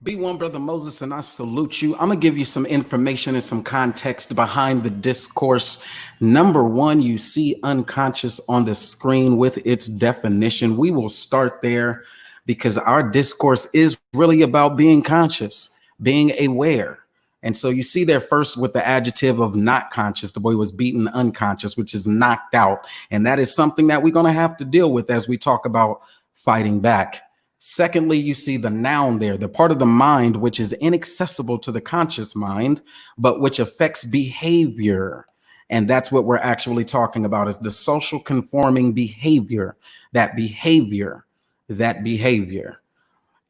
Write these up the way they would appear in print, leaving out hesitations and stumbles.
B1 Brother Moses, and I salute you. I'm going to give you some information and some context behind the discourse. Number one, you see unconscious on the screen with its definition. We will start there because our discourse is really about being conscious, being aware. And so you see there first with the adjective of not conscious. The boy was beaten unconscious, which is knocked out. And that is something that we're going to have to deal with as we talk about fighting back. Secondly, you see the noun there, the part of the mind which is inaccessible to the conscious mind, but which affects behavior. And that's what we're actually talking about is the social conforming behavior, that behavior, that behavior.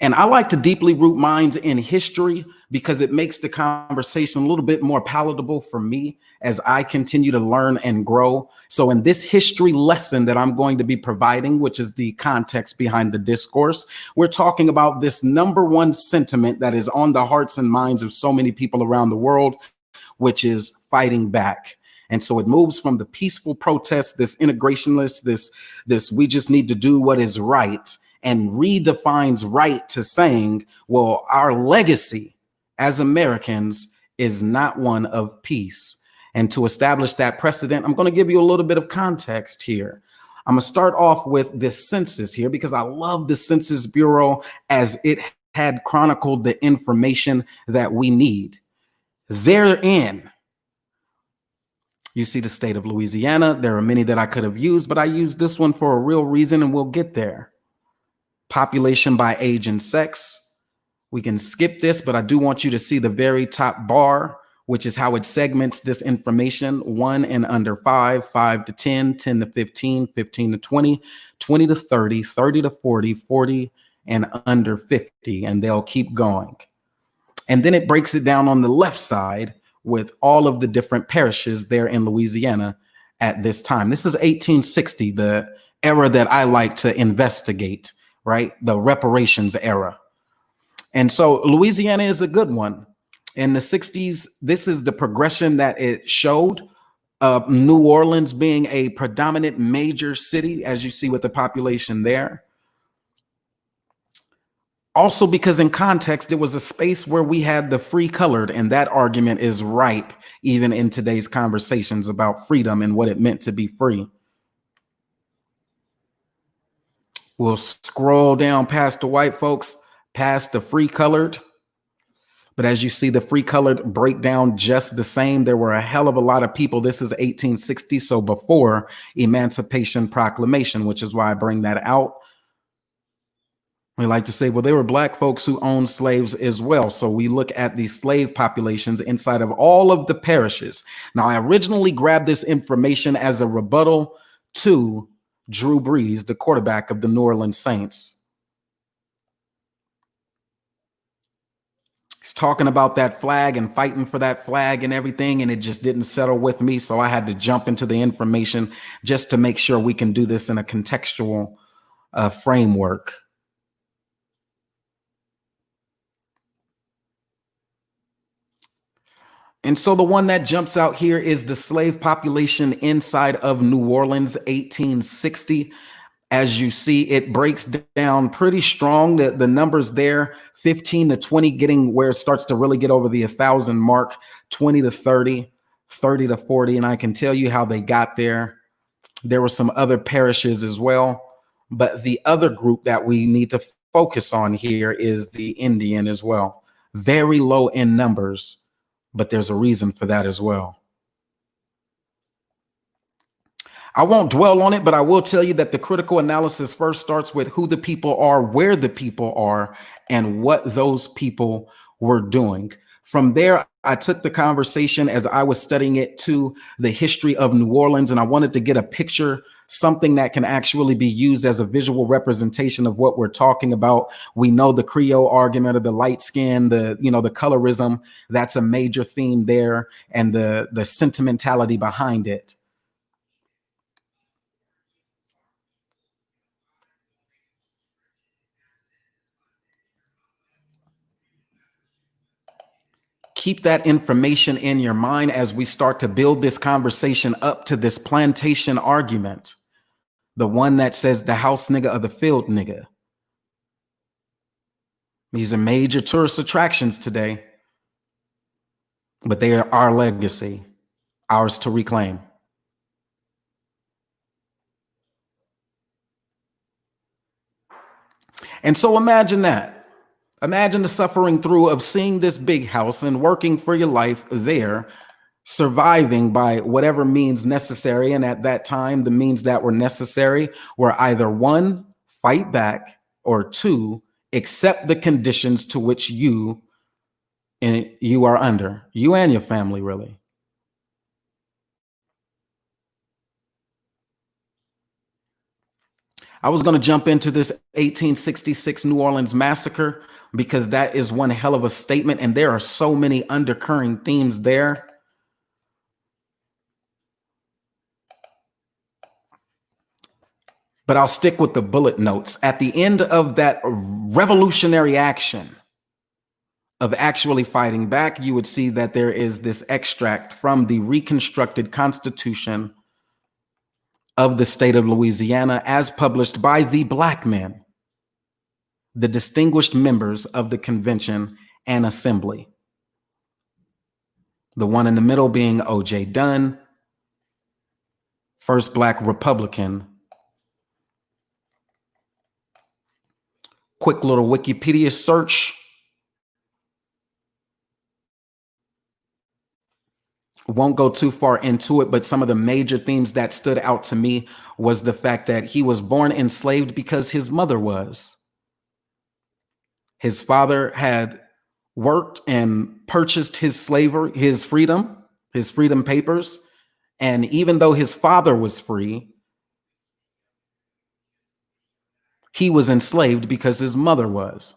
And I like to deeply root minds in history because it makes the conversation a little bit more palatable for me as I continue to learn and grow. So in this history lesson that I'm going to be providing, which is the context behind the discourse, we're talking about this number one sentiment that is on the hearts and minds of so many people around the world, which is fighting back. And so it moves from the peaceful protest, this integrationist, this we just need to do what is right, and redefines right to saying, well, our legacy as Americans is not one of peace. And to establish that precedent, I'm going to give you a little bit of context here. I'm going to start off with this census here because I love the Census Bureau as it had chronicled the information that we need. Therein, you see the state of Louisiana. There are many that I could have used, but I used this one for a real reason, and we'll get there. Population by age and sex. We can skip this, but I do want you to see the very top bar, which is how it segments this information: 1 and under 5, 5 to 10, 10 to 15, 15 to 20, 20 to 30, 30 to 40, 40 and under 50, and they'll keep going. And then it breaks it down on the left side with all of the different parishes there in Louisiana at this time. This is 1860, the era that I like to investigate, right? The reparations era. And so Louisiana is a good one. In the 60s, this is the progression that it showed. New Orleans being a predominant major city, as you see with the population there. Also, because in context, it was a space where we had the free colored, and that argument is ripe even in today's conversations about freedom and what it meant to be free. We'll scroll down past the white folks, past the free colored. But as you see, the free colored break down just the same. There were a hell of a lot of people. This is 1860, so before Emancipation Proclamation, which is why I bring that out. We like to say, well, there were black folks who owned slaves as well. So we look at the slave populations inside of all of the parishes. Now, I originally grabbed this information as a rebuttal to Drew Brees, the quarterback of the New Orleans Saints. He's talking about that flag and fighting for that flag and everything, and it just didn't settle with me. So I had to jump into the information just to make sure we can do this in a contextual framework. And so the one that jumps out here is the slave population inside of New Orleans, 1860. As you see, it breaks down pretty strong. The numbers there, 15 to 20, getting where it starts to really get over the 1,000 mark, 20 to 30, 30 to 40. And I can tell you how they got there. There were some other parishes as well. But the other group that we need to focus on here is the Indian as well. Very low in numbers, but there's a reason for that as well. I won't dwell on it, but I will tell you that the critical analysis first starts with who the people are, where the people are, and what those people were doing. From there, I took the conversation as I was studying it to the history of New Orleans, and I wanted to get a picture, something that can actually be used as a visual representation of what we're talking about. We know the Creole argument of the light skin, the colorism, that's a major theme there, and the sentimentality behind it. Keep that information in your mind as we start to build this conversation up to this plantation argument. The one that says the house nigga or the field nigga. These are major tourist attractions today, but they are our legacy, ours to reclaim. And so imagine that. Imagine the suffering through of seeing this big house and working for your life there, surviving by whatever means necessary. And at that time, the means that were necessary were either one, fight back, or two, accept the conditions to which you are under, you and your family, really. I was going to jump into this 1866 New Orleans massacre because that is one hell of a statement, and there are so many undercurring themes there. But I'll stick with the bullet notes. At the end of that revolutionary action of actually fighting back, you would see that there is this extract from the reconstructed Constitution of the state of Louisiana as published by the Black men, the distinguished members of the convention and assembly. The one in the middle being O.J. Dunn, first Black Republican. Quick little Wikipedia search. Won't go too far into it, but some of the major themes that stood out to me was the fact that he was born enslaved because his mother was. His father had worked and purchased his freedom papers. And even though his father was free, he was enslaved because his mother was.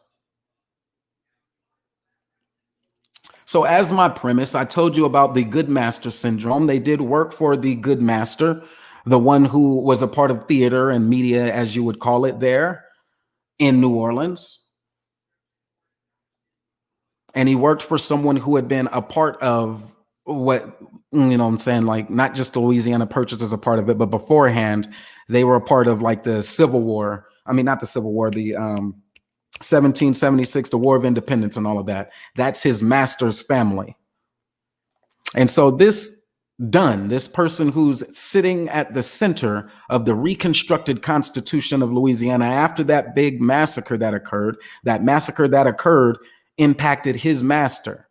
So as my premise, I told you about the good master syndrome. They did work for the good master, the one who was a part of theater and media, as you would call it, there in New Orleans. And he worked for someone who had been a part of what, I'm saying, like not just the Louisiana Purchase as a part of it, but beforehand, they were a part of like the Civil War. I mean, not the Civil War, the 1776, the War of Independence and all of that. That's his master's family. And so this person who's sitting at the center of the reconstructed Constitution of Louisiana after that big massacre that occurred impacted his master.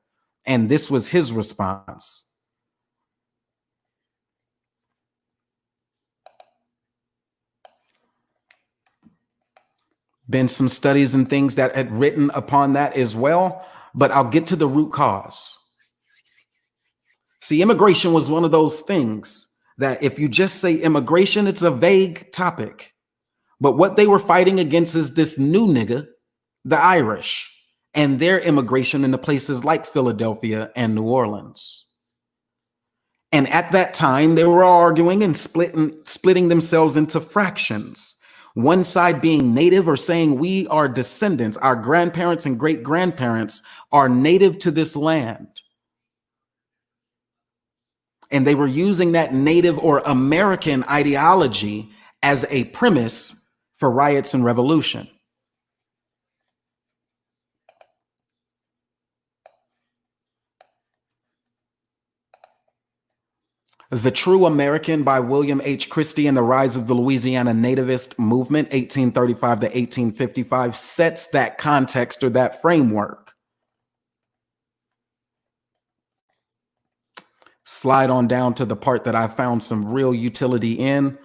And this was his response. Been some studies and things that had written upon that as well, but I'll get to the root cause. See, immigration was one of those things that if you just say immigration, it's a vague topic. But what they were fighting against is this new nigga, the Irish, and their immigration into places like Philadelphia and New Orleans. And at that time, they were arguing and splitting themselves into fractions. One side being native or saying we are descendants, our grandparents and great grandparents are native to this land. And they were using that native or American ideology as a premise for riots and revolution. The True American by William H. Christie and the Rise of the Louisiana Nativist Movement, 1835 to 1855, sets that context or that framework. Slide on down to the part that I found some real utility in.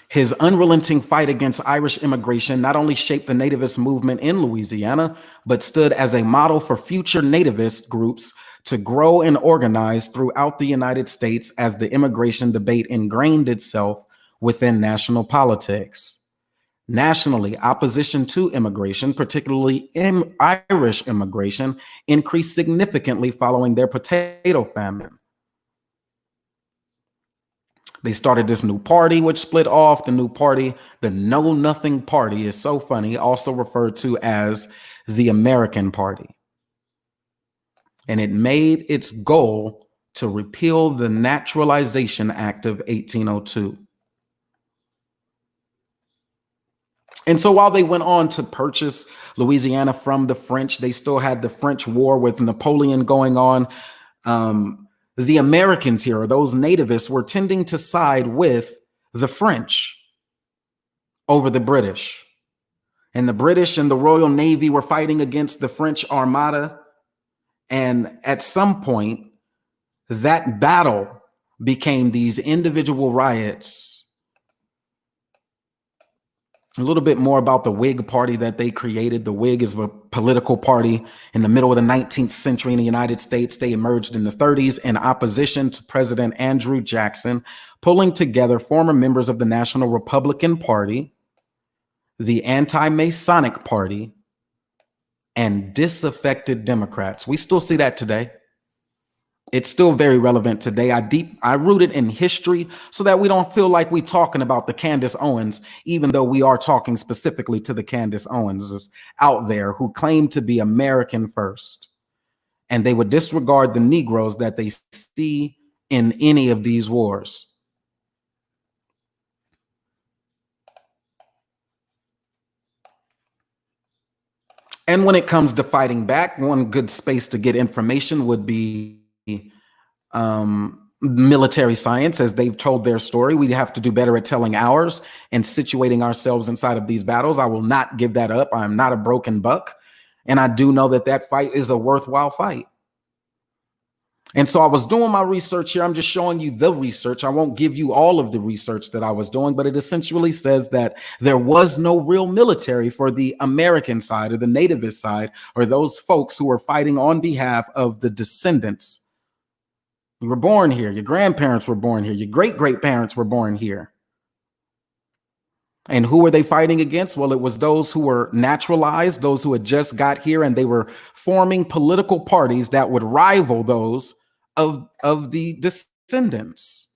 His unrelenting fight against Irish immigration not only shaped the nativist movement in Louisiana, but stood as a model for future nativist groups to grow and organize throughout the United States as the immigration debate ingrained itself within national politics. Nationally, opposition to immigration, particularly Irish immigration, increased significantly following their potato famine. They started this new party, which split off. The new party, the Know Nothing Party, is so funny, also referred to as the American Party. And it made its goal to repeal the Naturalization Act of 1802. And so while they went on to purchase Louisiana from the French, they still had the French War with Napoleon going on. The Americans here, or those nativists, were tending to side with the French over the British. And the British and the Royal Navy were fighting against the French Armada. And at some point, that battle became these individual riots. A little bit more about the Whig Party that they created. The Whig is a political party in the middle of the 19th century in the United States. They emerged in the 30s in opposition to President Andrew Jackson, pulling together former members of the National Republican Party, the Anti-Masonic Party, and disaffected Democrats. We still see that today. It's still very relevant today. I root it in history so that we don't feel like we're talking about the Candace Owens, even though we are talking specifically to the Candace Owenses out there who claim to be American first. And they would disregard the Negroes that they see in any of these wars. And when it comes to fighting back, one good space to get information would be military science. As they've told their story, we have to do better at telling ours and situating ourselves inside of these battles. I will not give that up. I'm not a broken buck. And I do know that that fight is a worthwhile fight. And so I was doing my research here. I'm just showing you the research. I won't give you all of the research that I was doing, but it essentially says that there was no real military for the American side or the nativist side, or those folks who were fighting on behalf of the descendants. You were born here. Your grandparents were born here. Your great-great-parents were born here. And who were they fighting against? Well, it was those who were naturalized, those who had just got here, and they were forming political parties that would rival those of the descendants.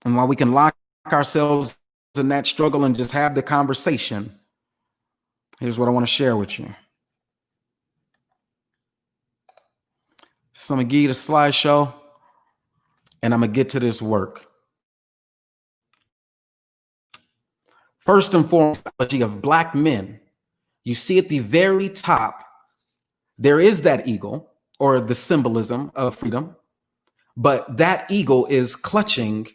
And while we can lock ourselves in that struggle and just have the conversation, here's what I want to share with you. So I'm going to give you the slideshow, and I'm going to get to this work. First and foremost, of Black men, you see at the very top, there is that eagle, or the symbolism of freedom, but that eagle is clutching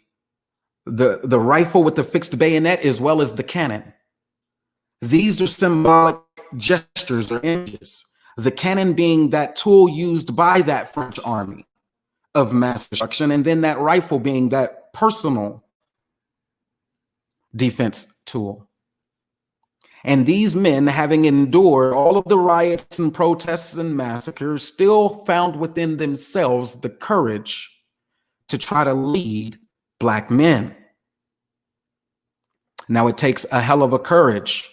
the rifle with the fixed bayonet as well as the cannon. These are symbolic gestures or images. The cannon being that tool used by that French army of mass destruction, and then that rifle being that personal defense tool. And these men, having endured all of the riots and protests and massacres, still found within themselves the courage to try to lead Black men. Now, it takes a hell of a courage,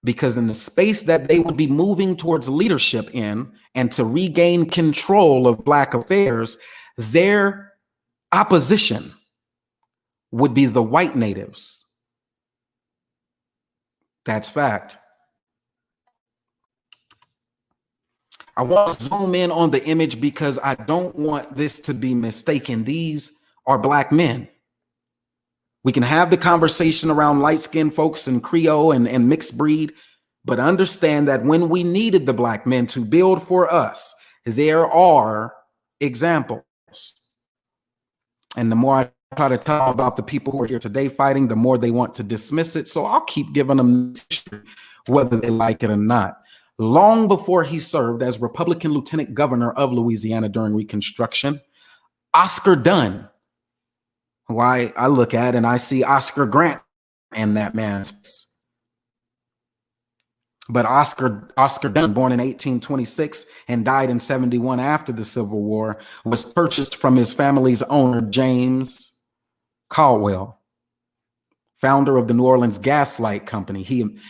because in the space that they would be moving towards leadership in and to regain control of Black affairs, their opposition would be the white natives. That's fact. I want to zoom in on the image because I don't want this to be mistaken. These are Black men. We can have the conversation around light-skinned folks and Creole and mixed breed, but understand that when we needed the Black men to build for us, there are examples. And the more I try to tell about the people who are here today fighting, the more they want to dismiss it. So I'll keep giving them history, whether they like it or not. Long before he served as Republican Lieutenant Governor of Louisiana during Reconstruction, Oscar Dunn, who I look at and I see Oscar Grant in that man's face. But Oscar Dunn, born in 1826 and died in 71 after the Civil War, was purchased from his family's owner, James Caldwell, founder of the New Orleans Gaslight Company.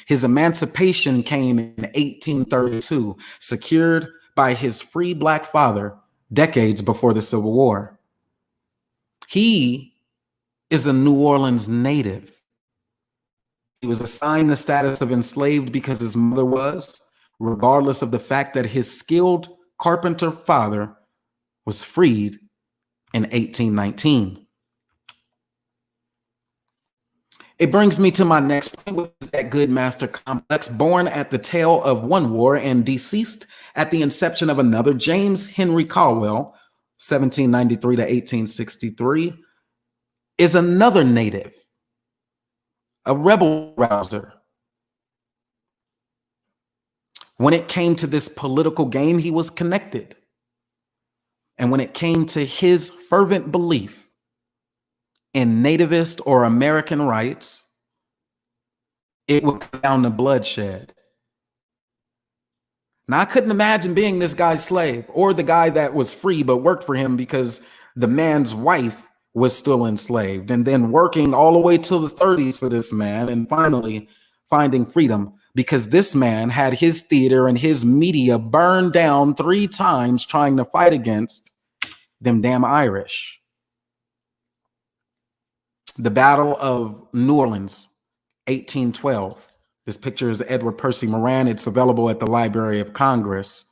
His emancipation came in 1832, secured by his free Black father decades before the Civil War. He is a New Orleans native. He was assigned the status of enslaved because his mother was, regardless of the fact that his skilled carpenter father was freed in 1819. It brings me to my next point, which is that good master complex, born at the tail of one war and deceased at the inception of another. James Henry Caldwell, 1793 to 1863, is another native, a rebel rouser. When it came to this political game, he was connected. And when it came to his fervent belief in nativist or American rights, it would come down to bloodshed. Now, I couldn't imagine being this guy's slave or the guy that was free but worked for him because the man's wife was still enslaved, and then working all the way till the 30s for this man, and finally finding freedom because this man had his theater and his media burned down 3 times trying to fight against them damn Irish. The Battle of New Orleans, 1812. This picture is Edward Percy Moran. It's available at the Library of Congress.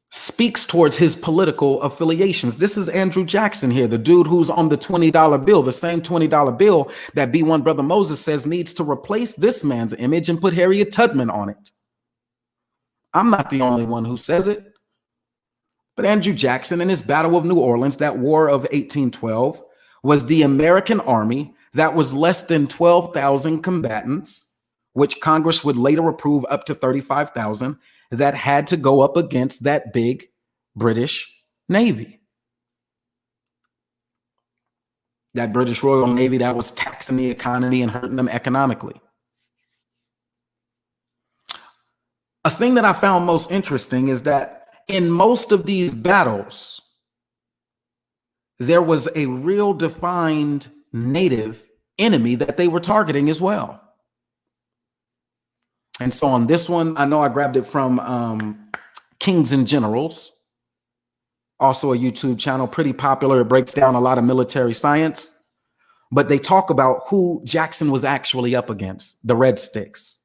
Speaks towards his political affiliations. This is Andrew Jackson here, the dude who's on the $20 bill, the same $20 bill that B1 Brother Moses says needs to replace this man's image and put Harriet Tubman on it. I'm not the only one who says it. But Andrew Jackson in his Battle of New Orleans, that War of 1812, was the American army that was less than 12,000 combatants, which Congress would later approve up to 35,000, that had to go up against that big British Navy. That British Royal Navy that was taxing the economy and hurting them economically. A thing that I found most interesting is that in most of these battles, there was a real defined native enemy that they were targeting as well. And so on this one, I know I grabbed it from Kings and Generals, also a YouTube channel, pretty popular. It breaks down a lot of military science, but they talk about who Jackson was actually up against, the Red Sticks.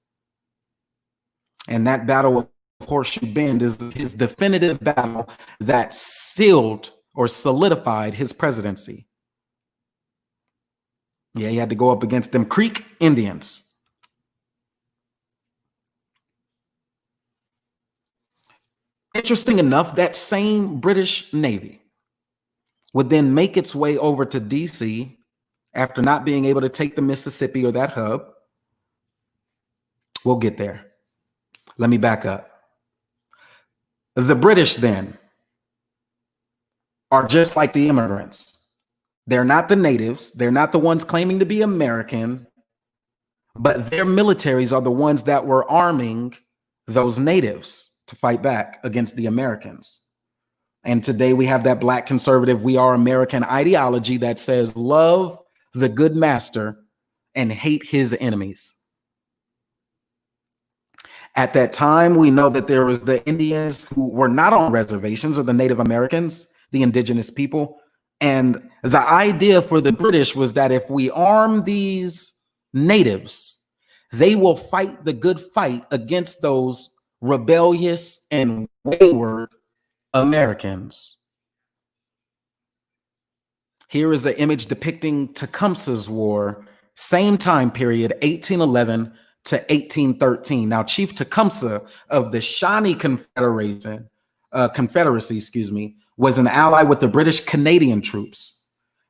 And that battle of Horseshoe Bend is his definitive battle that sealed or solidified his presidency. Yeah, he had to go up against them Creek Indians. Interesting enough, that same British Navy would then make its way over to DC after not being able to take the Mississippi or that hub. We'll get there. Let me back up. The British then are just like the immigrants. They're not the natives. They're not the ones claiming to be American, but their militaries are the ones that were arming those natives to fight back against the Americans. And today we have that Black conservative, we are American ideology that says love the good master and hate his enemies. At that time, we know that there was the Indians who were not on reservations, or the Native Americans, the indigenous people. And the idea for the British was that if we arm these natives, they will fight the good fight against those rebellious and wayward Americans. Here is an image depicting Tecumseh's War, same time period, 1811 to 1813. Now, Chief Tecumseh of the Shawnee Confederacy, was an ally with the British Canadian troops.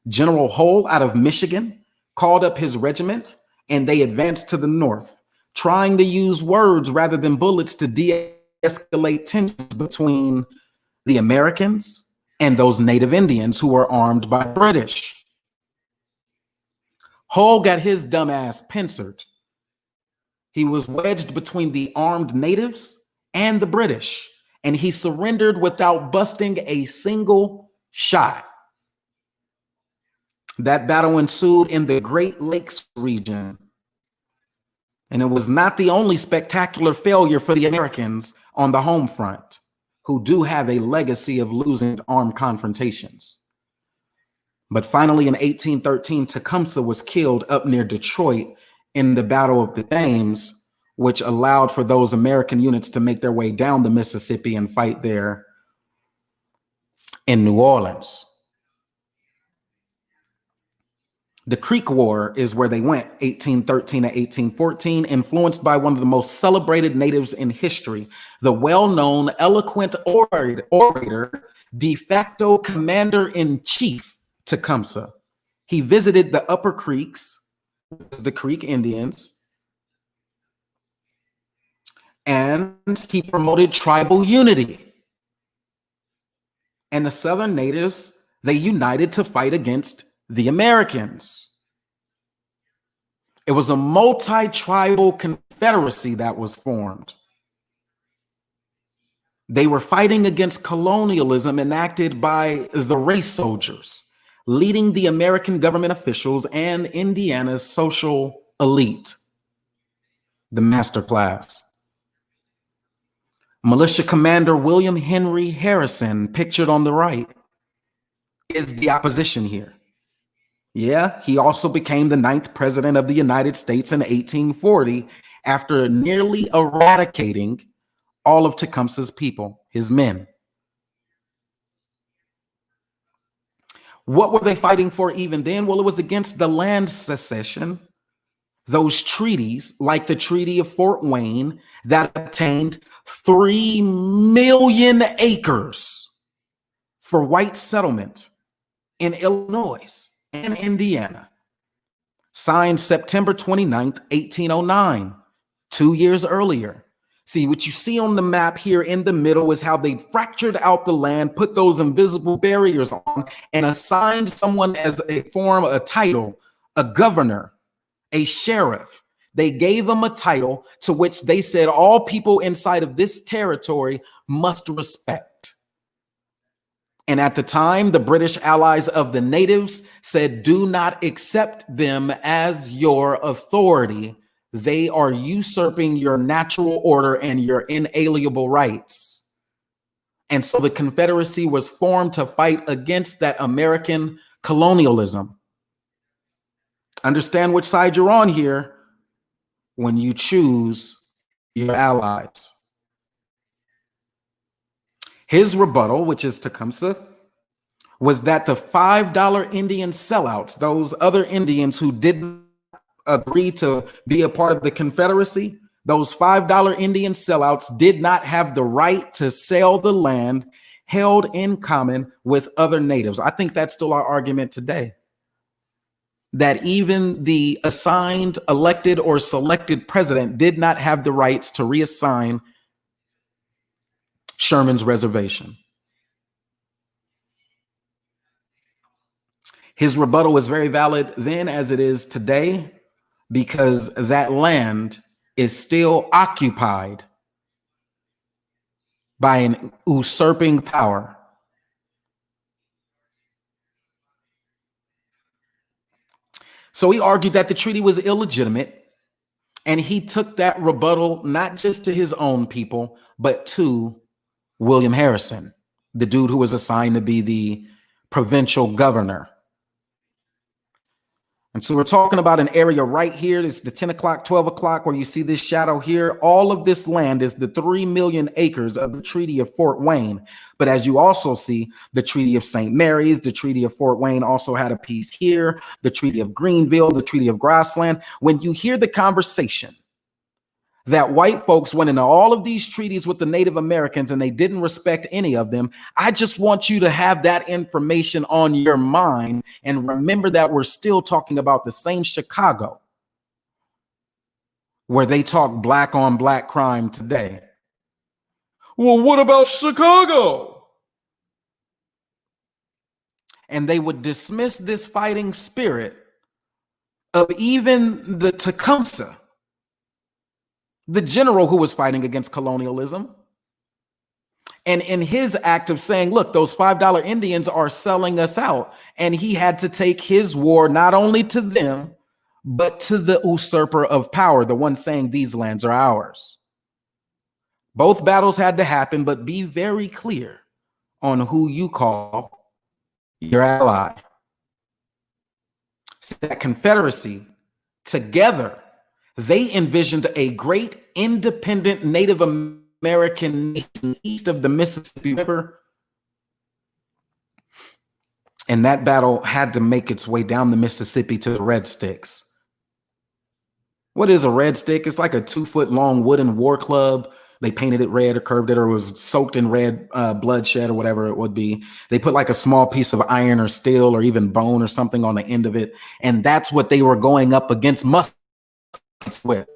General Hull out of Michigan called up his regiment, and they advanced to the north, trying to use words rather than bullets to de-escalate tensions between the Americans and those Native Indians who were armed by British. Hull got his dumb ass pincered. He was wedged between the armed natives and the British, and he surrendered without busting a single shot. That battle ensued in the Great Lakes region, and it was not the only spectacular failure for the Americans on the home front, who do have a legacy of losing armed confrontations. But finally, in 1813, Tecumseh was killed up near Detroit in the Battle of the James, which allowed for those American units to make their way down the Mississippi and fight there in New Orleans. The Creek War is where they went, 1813 to 1814, influenced by one of the most celebrated natives in history, the well-known, eloquent orator, de facto commander-in-chief Tecumseh. He visited the Upper Creeks, the Creek Indians, and he promoted tribal unity. And the Southern natives, they united to fight against the Americans. It was a multi-tribal confederacy that was formed. They were fighting against colonialism enacted by the race soldiers, leading the American government officials and Indiana's social elite, the master class. Militia Commander William Henry Harrison, pictured on the right, is the opposition here. Yeah, he also became the 9th president of the United States in 1840 after nearly eradicating all of Tecumseh's people, his men. What were they fighting for even then? Well, it was against the land secession, those treaties like the Treaty of Fort Wayne that obtained 3 million acres for white settlement in Illinois and Indiana, signed September 29th, 1809, 2 years earlier. See, what you see on the map here in the middle is how they fractured out the land, put those invisible barriers on, and assigned someone as a title, a governor, a sheriff. They gave them a title to which they said all people inside of this territory must respect. And at the time, the British allies of the natives said, do not accept them as your authority. They are usurping your natural order and your inalienable rights. And so the Confederacy was formed to fight against that American colonialism. Understand which side you're on here when you choose your allies. His rebuttal, which is Tecumseh, was that the $5 Indian sellouts, those other Indians who didn't agree to be a part of the Confederacy, those $5 Indian sellouts did not have the right to sell the land held in common with other natives. I think that's still our argument today, that even the assigned, elected, or selected president did not have the rights to reassign Sherman's reservation. His rebuttal was very valid then as it is today, because that land is still occupied by an usurping power. So he argued that the treaty was illegitimate, and he took that rebuttal not just to his own people, but to William Harrison, the dude who was assigned to be the provincial governor. And so we're talking about an area right here. It's the 10 o'clock, 12 o'clock, where you see this shadow here. All of this land is the 3 million acres of the Treaty of Fort Wayne. But as you also see, the Treaty of St. Mary's, the Treaty of Fort Wayne also had a piece here, the Treaty of Greenville, the Treaty of Grassland. When you hear the conversation that white folks went into all of these treaties with the Native Americans and they didn't respect any of them, I just want you to have that information on your mind and remember that we're still talking about the same Chicago where they talk black on black crime today. Well, what about Chicago? And they would dismiss this fighting spirit of even the Tecumseh, the general who was fighting against colonialism. And in his act of saying, look, those $5 Indians are selling us out. And he had to take his war not only to them, but to the usurper of power, the one saying these lands are ours. Both battles had to happen, but be very clear on who you call your ally. That Confederacy together They envisioned a great independent Native American nation east of the Mississippi River. And that battle had to make its way down the Mississippi to the Red Sticks. What is a red stick? It's like a 2-foot long wooden war club. They painted it red or curved it, or it was soaked in red bloodshed or whatever it would be. They put like a small piece of iron or steel or even bone or something on the end of it. And that's what they were going up against muskets with.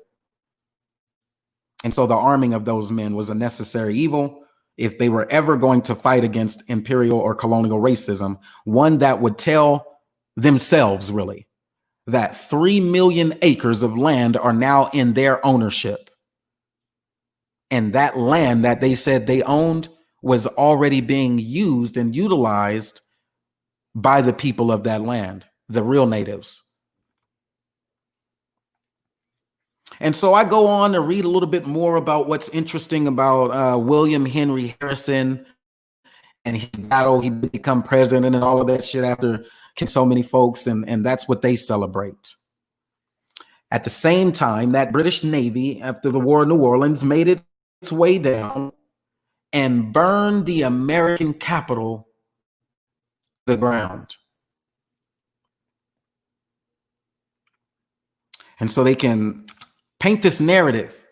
And so the arming of those men was a necessary evil if they were ever going to fight against imperial or colonial racism, one that would tell themselves really that 3 million acres of land are now in their ownership. And that land that they said they owned was already being used and utilized by the people of that land, the real natives. And so I go on to read a little bit more about what's interesting about William Henry Harrison and his battle. He did become president and all of that shit after killing so many folks, and that's what they celebrate. At the same time, that British Navy, after the War of New Orleans, made its way down and burned the American capital to the ground. And so they can paint this narrative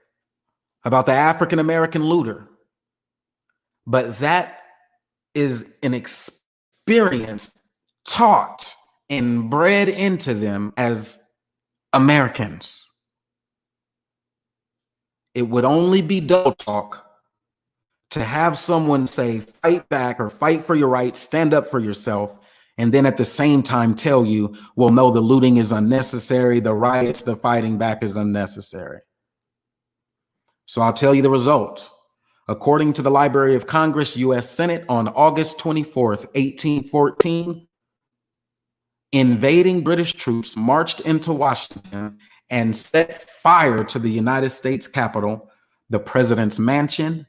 about the African American looter, but that is an experience taught and bred into them as Americans. It would only be double talk to have someone say, fight back or fight for your rights, stand up for yourself, and then at the same time tell you, well, no, the looting is unnecessary, the riots, the fighting back is unnecessary. So I'll tell you the result. According to the Library of Congress, U.S. Senate, on August 24th, 1814, invading British troops marched into Washington and set fire to the United States Capitol, the president's mansion,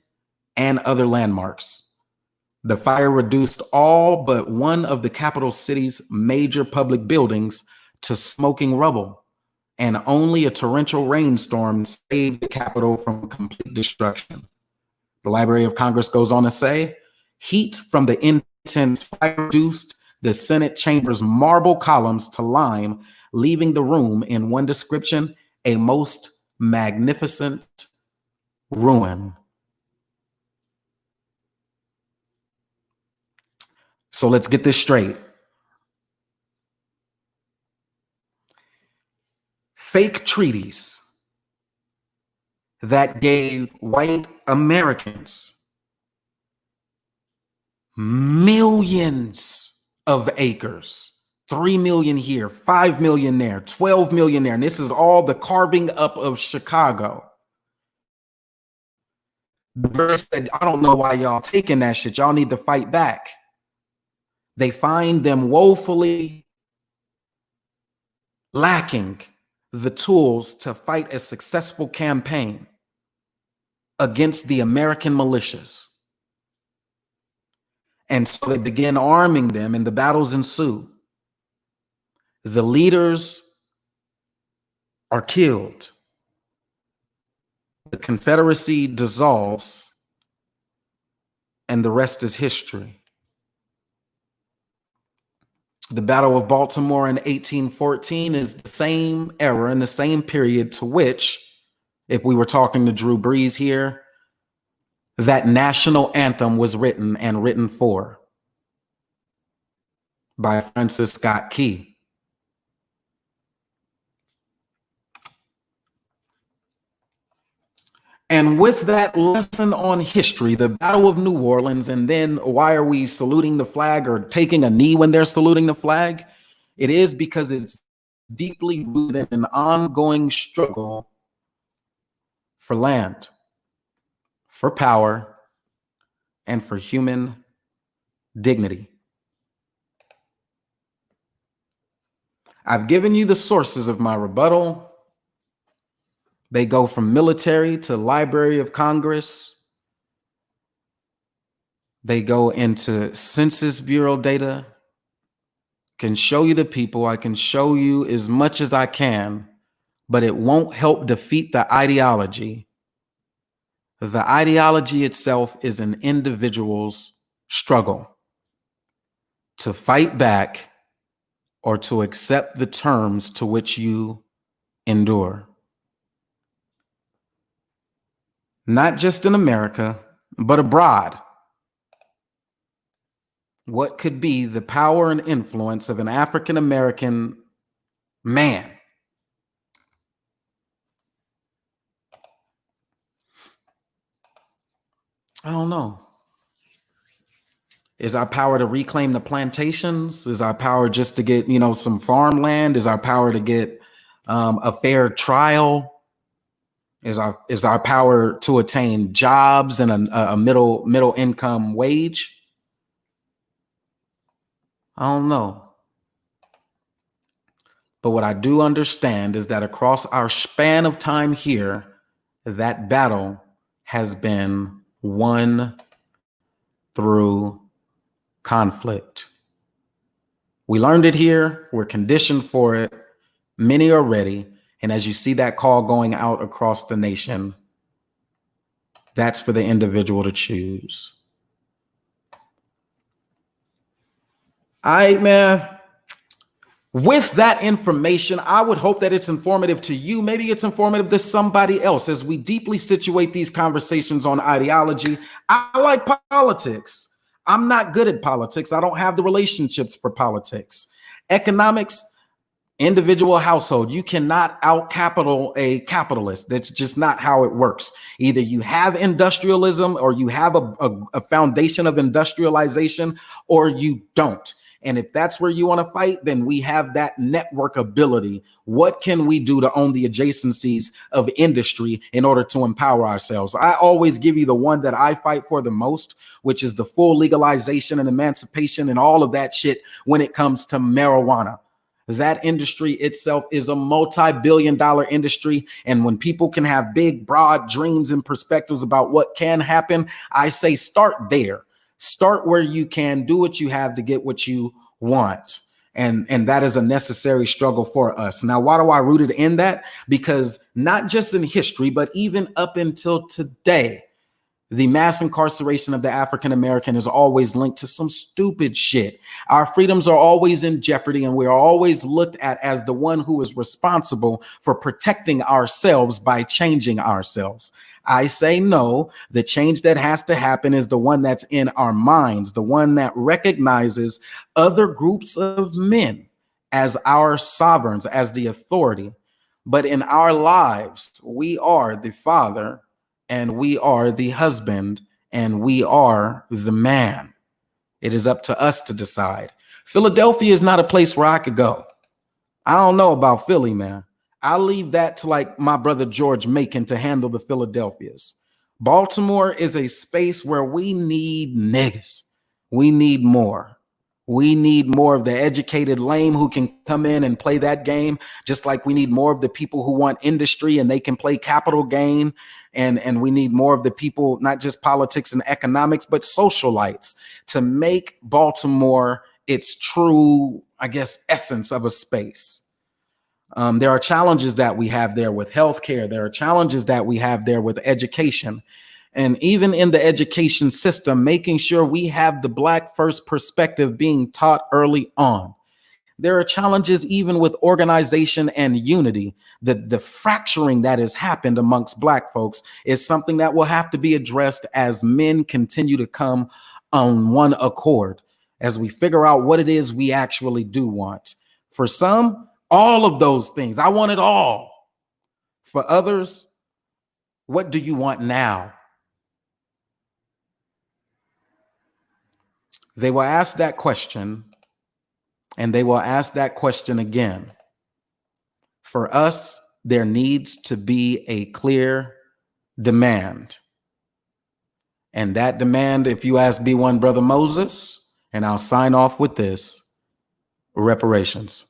and other landmarks. The fire reduced all but one of the capital city's major public buildings to smoking rubble, and only a torrential rainstorm saved the Capitol from complete destruction. The Library of Congress goes on to say, heat from the intense fire reduced the Senate chamber's marble columns to lime, leaving the room, in one description, a most magnificent ruin. So let's get this straight. Fake treaties that gave white Americans millions of acres, 3 million here, 5 million there, 12 million there. And this is all the carving up of Chicago. The British said, I don't know why y'all taking that shit. Y'all need to fight back. They find them woefully lacking the tools to fight a successful campaign against the American militias. And so they begin arming them, and the battles ensue. The leaders are killed. The Confederacy dissolves, and the rest is history. The Battle of Baltimore in 1814 is the same era and the same period to which, if we were talking to Drew Brees here, that national anthem was written and written for by Francis Scott Key. And with that lesson on history, the Battle of New Orleans, and then why are we saluting the flag or taking a knee when they're saluting the flag? It is because it's deeply rooted in an ongoing struggle for land, for power, and for human dignity. I've given you the sources of my rebuttal. They go from military to Library of Congress. They go into Census Bureau data. Can show you the people. I can show you as much as I can but it won't help defeat the ideology. The ideology itself is an individual's struggle to fight back or to accept the terms to which you endure. Not just in America, but abroad. What could be the power and influence of an African American man? I don't know. Is our power to reclaim the plantations? Is our power just to get, some farmland? Is our power to get a fair trial? Is our power to attain jobs and a middle income wage? I don't know. But what I do understand is that across our span of time here, that battle has been won through conflict. We learned it here. We're conditioned for it. Many are ready. And as you see that call going out across the nation, that's for the individual to choose. All right, man. With that information, I would hope that it's informative to you. Maybe it's informative to somebody else as we deeply situate these conversations on ideology. I like politics. I'm not good at politics. I don't have the relationships for politics. Economics, individual household. You cannot out capital a capitalist. That's just not how it works. Either you have industrialism or you have a foundation of industrialization, or you don't. And if that's where you want to fight, then we have that network ability. What can we do to own the adjacencies of industry in order to empower ourselves? I always give you the one that I fight for the most, which is the full legalization and emancipation and all of that shit when it comes to marijuana. That industry itself is a multi-billion-dollar industry. And when people can have big, broad dreams and perspectives about what can happen, I say start there. Start where you can, do what you have to get what you want. And that is a necessary struggle for us. Now, why do I root it in that? Because not just in history, but even up until today, the mass incarceration of the African American is always linked to some stupid shit. Our freedoms are always in jeopardy, and we're always looked at as the one who is responsible for protecting ourselves by changing ourselves. I say no. The change that has to happen is the one that's in our minds, the one that recognizes other groups of men as our sovereigns, as the authority. But in our lives, we are the father, and we are the husband, and we are the man. It is up to us to decide. Philadelphia is not a place where I could go. I don't know about Philly, man. I'll leave that to like my brother George Macon to handle the Philadelphias. Baltimore is a space where we need niggas. We need more. We need more of the educated lame who can come in and play that game, just like we need more of the people who want industry and they can play capital gain. And we need more of the people, not just politics and economics, but socialites to make Baltimore its true, I guess, essence of a space. There are challenges that we have there with healthcare. There are challenges that we have there with education. And even in the education system, making sure we have the Black first perspective being taught early on. There are challenges even with organization and unity. The fracturing that has happened amongst Black folks is something that will have to be addressed as men continue to come on one accord, as we figure out what it is we actually do want. For some, all of those things. I want it all. For others, what do you want now? They will ask that question, and they will ask that question again. For us, there needs to be a clear demand. And that demand, if you ask B1 Brother Moses, and I'll sign off with this, reparations.